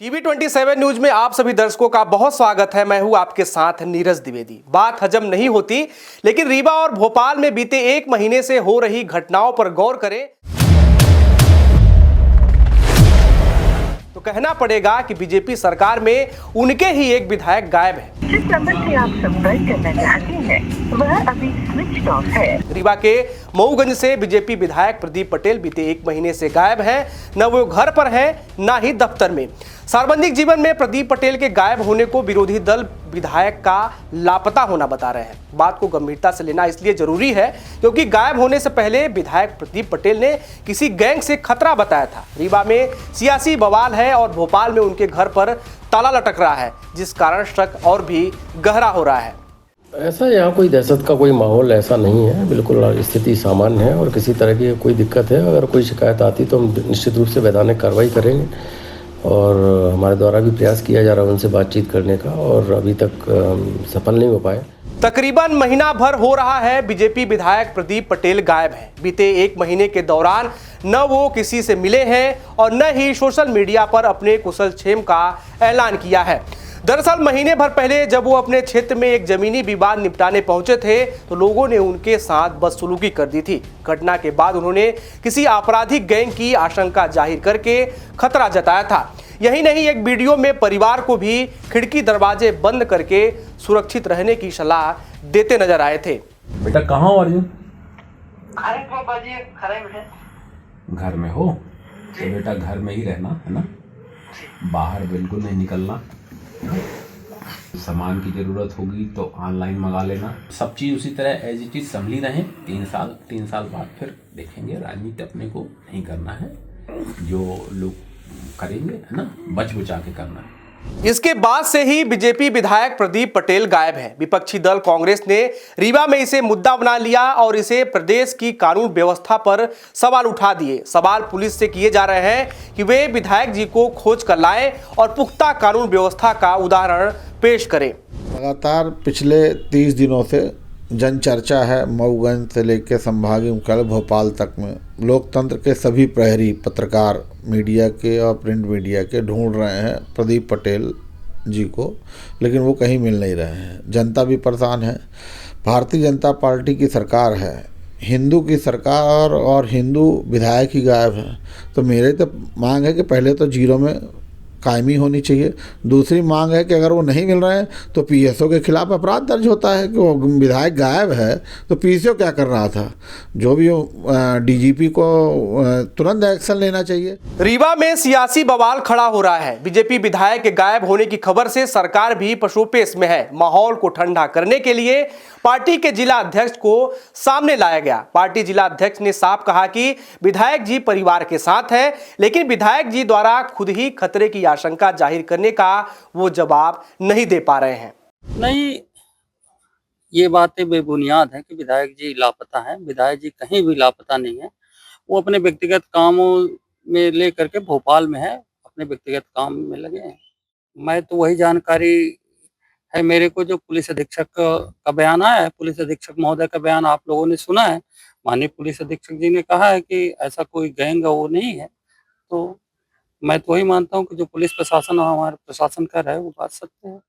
TV27 news में आप सभी दर्शकों का बहुत स्वागत है। मैं हूं आपके साथ नीरज द्विवेदी। बात हजम नहीं होती, लेकिन रीवा और भोपाल में बीते एक महीने से हो रही घटनाओं पर गौर करें तो कहना पड़ेगा कि बीजेपी सरकार में उनके ही एक विधायक गायब है। जिस नंबर से आप संपर्क करना चाहते हैं वह अभी स्विच ऑफ है। रीवा के मऊगंज से बीजेपी विधायक प्रदीप पटेल बीते एक महीने से गायब हैं। न वो घर पर हैं, न ही दफ्तर में। सार्वजनिक जीवन में प्रदीप पटेल के गायब होने को विरोधी दल विधायक का लापता होना बता रहे हैं। बात को गंभीरता से लेना इसलिए जरूरी है क्योंकि गायब होने से पहले विधायक प्रदीप पटेल ने किसी गैंग से खतरा बताया था। रीवा में सियासी बवाल है और भोपाल में उनके घर पर ताला लटक रहा है, जिस कारण शक और भी गहरा हो रहा है। ऐसा यहाँ कोई दहशत का कोई माहौल ऐसा नहीं है, बिल्कुल स्थिति सामान्य है और किसी तरह की कोई दिक्कत है अगर कोई शिकायत आती तो हम निश्चित रूप से वैधानिक कार्रवाई करेंगे और हमारे द्वारा भी प्रयास किया जा रहा है उनसे बातचीत करने का और अभी तक सफल नहीं हो पाए। तकरीबन महीना भर हो रहा है बीजेपी विधायक प्रदीप पटेल गायब हैं। बीते एक महीने के दौरान न वो किसी से मिले हैं और न ही सोशल मीडिया पर अपने कुशल क्षेम का ऐलान किया है। दरअसल महीने भर पहले जब वो अपने क्षेत्र में एक जमीनी विवाद निपटाने पहुंचे थे तो लोगों ने उनके साथ बदसलूकी कर दी थी। घटना के बाद उन्होंने किसी आपराधिक गैंग की आशंका जाहिर करके खतरा जताया था। यही नहीं, एक वीडियो में परिवार को भी खिड़की दरवाजे बंद करके सुरक्षित रहने की सलाह देते नजर आए थे। बेटा कहाँ हो अर्जुन? घर में हो तो बेटा घर में ही रहना है ना, बाहर बिल्कुल नहीं निकलना। सामान की जरूरत होगी तो ऑनलाइन मंगा लेना। सब चीज उसी तरह एज इट इज संभली रहे। 3 साल बाद फिर देखेंगे। राजनीति अपने को नहीं करना है, जो लोग करेंगे है ना, बच बचा के करना है। इसके बाद से ही बीजेपी विधायक प्रदीप पटेल गायब है। विपक्षी दल कांग्रेस ने रीवा में इसे मुद्दा बना लिया और इसे प्रदेश की कानून व्यवस्था पर सवाल उठा दिए। सवाल पुलिस से किए जा रहे हैं कि वे विधायक जी को खोज कर लाएं और पुख्ता कानून व्यवस्था का उदाहरण पेश करें। लगातार पिछले 30 दिनों से जन चर्चा है। मऊगंज से लेकर संभागीय मुख्यालय भोपाल तक में लोकतंत्र के सभी प्रहरी, पत्रकार, मीडिया के और प्रिंट मीडिया के ढूंढ रहे हैं प्रदीप पटेल जी को, लेकिन वो कहीं मिल नहीं रहे हैं। जनता भी परेशान है। भारतीय जनता पार्टी की सरकार है, हिंदू की सरकार और हिंदू विधायक ही गायब है। तो मेरे तो मांग है कि पहले तो जीरो में कायमी होनी चाहिए। दूसरी मांग है कि अगर वो नहीं मिल रहे हैं तो पीएसओ के खिलाफ अपराध दर्ज होता है कि वो विधायक गायब है तो पीएसओ क्या कर रहा था। जो भी डीजीपी को तुरंत एक्शन लेना चाहिए। रीवा में सियासी बवाल खड़ा हो रहा है। बीजेपी विधायक के गायब होने की खबर से सरकार भी पशुपेश में है। माहौल को ठंडा करने के लिए पार्टी के जिला अध्यक्ष को सामने लाया गया। पार्टी जिला अध्यक्ष ने साफ कहा कि विधायक जी परिवार के साथ हैं, लेकिन विधायक जी द्वारा खुद ही खतरे की आशंका जाहिर करने का वो जवाब नहीं दे पा रहे हैं। नहीं, ये बातें बेबुनियाद हैं कि विधायक जी लापता हैं। विधायक जी कहीं भी लापता नहीं है। वो अपने व्यक्तिगत कामों में लेकर के भोपाल में है, अपने व्यक्तिगत काम में लगे हैं। मैं तो वही जानकारी है मेरे को जो पुलिस अधीक्षक का बयान आया है। पुलिस अधीक्षक महोदय का बयान आप लोगों ने सुना है। माननीय पुलिस अधीक्षक जी ने कहा है कि ऐसा कोई गैंग वो नहीं है। तो मैं तो वही मानता हूँ कि जो पुलिस प्रशासन और हमारे प्रशासन कर रहा है वो बात सत्य है।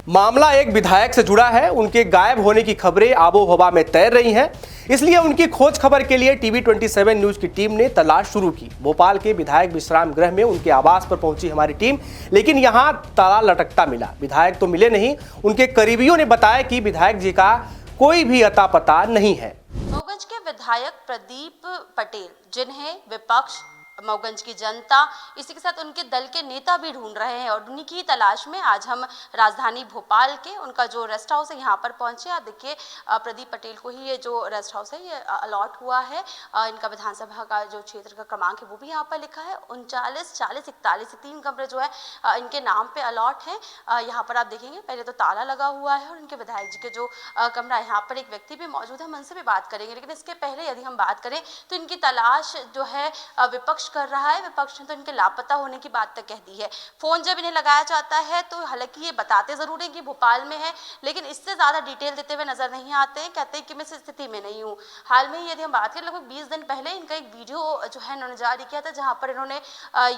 मामला एक विधायक से जुड़ा है। उनके गायब होने की खबरें आबो हवा में तैर रही हैं, इसलिए उनकी खोज खबर के लिए TV27 न्यूज की टीम ने तलाश शुरू की। भोपाल के विधायक विश्राम गृह में उनके आवास पर पहुंची हमारी टीम, लेकिन यहां ताला लटकता मिला। विधायक तो मिले नहीं। उनके करीबियों ने बताया कि विधायक जी का कोई भी अता पता नहीं है। मऊगंज के विधायक प्रदीप पटेल, जिन्हें विपक्ष, मऊगंज की जनता, इसी के साथ उनके दल के नेता भी ढूंढ रहे हैं और उन्हीं की तलाश में आज हम राजधानी भोपाल के उनका जो रेस्ट हाउस है यहाँ पर पहुंचे। आप देखिए, प्रदीप पटेल को ही ये जो रेस्ट हाउस है ये अलॉट हुआ है। इनका विधानसभा का जो क्षेत्र का क्रमांक है वो भी यहाँ पर लिखा है 39 40 41। 3 कमरे जो है इनके नाम पे अलॉट है। यहाँ पर आप देखेंगे पहले तो ताला लगा हुआ है और इनके विधायक जी के जो कमरा है यहाँ पर एक व्यक्ति भी मौजूद है। हम उनसे भी बात करेंगे, लेकिन इसके पहले यदि हम बात करें तो इनकी तलाश जो है विपक्ष विपक्ष कर रहा है। विपक्ष ने तो इनके लापता होने की बात तक कह दी है। फोन जब इन्हें लगाया जाता है तो हालांकि ये बताते जरूर हैं कि भोपाल में है, लेकिन इससे ज्यादा डिटेल देते हुए नजर नहीं आते हैं। कहते हैं कि मैं इस स्थिति में नहीं हूँ। हाल में यदि हम बात करें, लगभग 20 दिन पहले इनका एक वीडियो जो है इन्होंने जारी किया था, जहां पर इन्होंने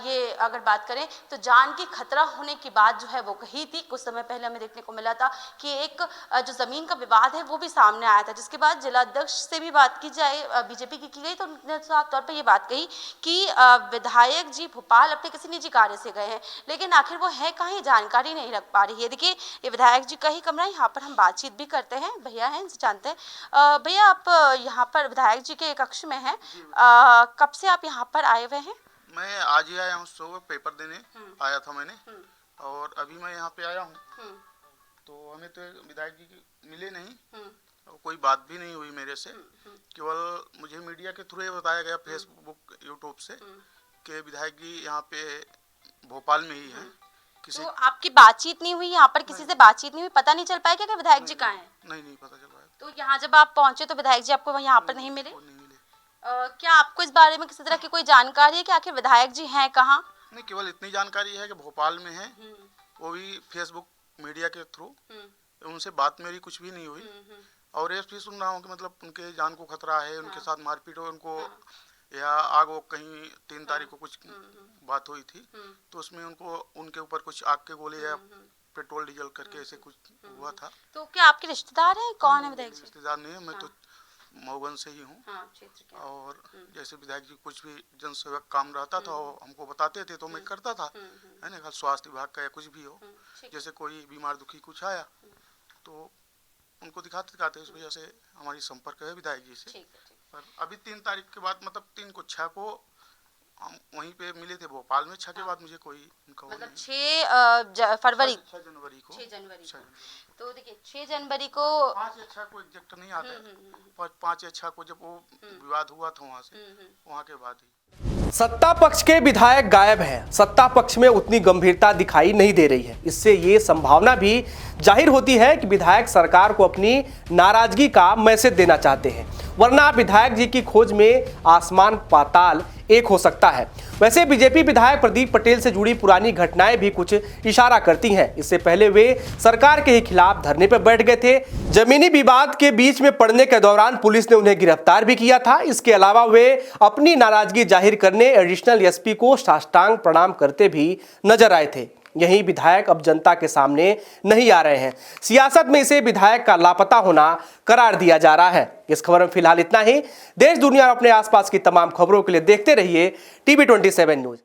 ये अगर बात करें तो जान की खतरा होने की बात जो है वो कही थी। कुछ समय पहले हमें देखने को मिला था कि एक जो जमीन का विवाद है वो भी सामने आया था, जिसके बाद जिला अध्यक्ष से भी बात की जाए बीजेपी की गई तो उन्होंने साफ तौर पर ये बात कही कि विधायक जी भोपाल अपने किसी निजी कार्य से गए हैं, लेकिन आखिर वो है कहाँ ये जानकारी नहीं रख पा रही है। देखिए ये विधायक जी का ही कमरा है, यहाँ पर हम बातचीत भी करते हैं। भैया हैं, इनसे जानते हैं। भैया आप यहाँ पर विधायक जी के कक्ष में हैं, कब से आप यहाँ पर आए हुए हैं? मैं आज ही आया हूँ, सुबह पेपर देने आया था मैंने, और अभी मैं यहाँ पे आया हूँ। तो हमें तो विधायक जी मिले नहीं, कोई बात भी नहीं हुई मेरे से। केवल मुझे मीडिया के थ्रू ये बताया गया, फेसबुक यूट्यूब से, कि विधायक जी यहाँ पे भोपाल में ही हैं। तो आपकी बातचीत नहीं हुई यहाँ पर, किसी से बातचीत नहीं हुई, पता नहीं चल पाया कि विधायक जी कहाँ हैं? नहीं पता चल पाया। तो यहाँ जब आप पहुंचे तो विधायक जी आपको यहाँ पर नहीं मिले? क्या आपको इस बारे में किसी तरह की कोई जानकारी है कि आखिर विधायक जी हैं कहाँ? नहीं, केवल इतनी जानकारी है कि भोपाल में है, वो भी फेसबुक मीडिया के थ्रू। उनसे बात मेरी कुछ भी नहीं हुई, और ये भी सुन रहा हूँ कि मतलब उनके जान को खतरा है, उनके साथ मारपीट हो, उनको या आग वो कहीं 3 तारीख को कुछ बात हुई थी, तो उसमें उनको उनके ऊपर कुछ आग के गोले या पेट्रोल डीजल करके ऐसे कुछ हुआ था। तो क्या आपके रिश्तेदार हैं? कौन है विधायक जी? रिश्तेदार नहीं है, मैं तो मऊगंज से ही हूँ। और जैसे विधायक जी कुछ भी जनसेवक काम रहता था वो हमको बताते थे, तो मैं करता था, है ना। स्वास्थ्य विभाग का या कुछ भी हो, जैसे कोई बीमार दुखी कुछ आया तो उनको दिखाते इस वजह से हमारी संपर्क है विधायक जी से। पर अभी 3 तारीख के बाद, मतलब 3 को 6 को हम वहीं पे मिले थे भोपाल में। 6 के बाद मुझे कोई उनका मतलब 6 फरवरी 6 जनवरी को। 6 जनवरी को। तो देखिए 6 जनवरी को 5 या 6 को एग्जैक्ट नहीं आता है, पर 5 या 6 को जब वो विवाद हुआ था वहाँ से, वहाँ के बाद ही। सत्ता पक्ष के विधायक गायब हैं। सत्ता पक्ष में उतनी गंभीरता दिखाई नहीं दे रही है। इससे ये संभावना भी जाहिर होती है कि विधायक सरकार को अपनी नाराजगी का मैसेज देना चाहते हैं, वरना विधायक जी की खोज में आसमान पाताल एक हो सकता है। वैसे बीजेपी विधायक प्रदीप पटेल से जुड़ी पुरानी घटनाएं भी कुछ इशारा करती हैं। इससे पहले वे सरकार के ही खिलाफ धरने पर बैठ गए थे। जमीनी विवाद के बीच में पड़ने के दौरान पुलिस ने उन्हें गिरफ्तार भी किया था। इसके अलावा वे अपनी नाराजगी जाहिर करने एडिशनल एसपी को साष्टांग प्रणाम करते भी नजर आए थे। यही विधायक अब जनता के सामने नहीं आ रहे हैं। सियासत में इसे विधायक का लापता होना करार दिया जा रहा है। इस खबर में फिलहाल इतना ही। देश दुनिया और अपने आसपास की तमाम खबरों के लिए देखते रहिए TV 27 न्यूज।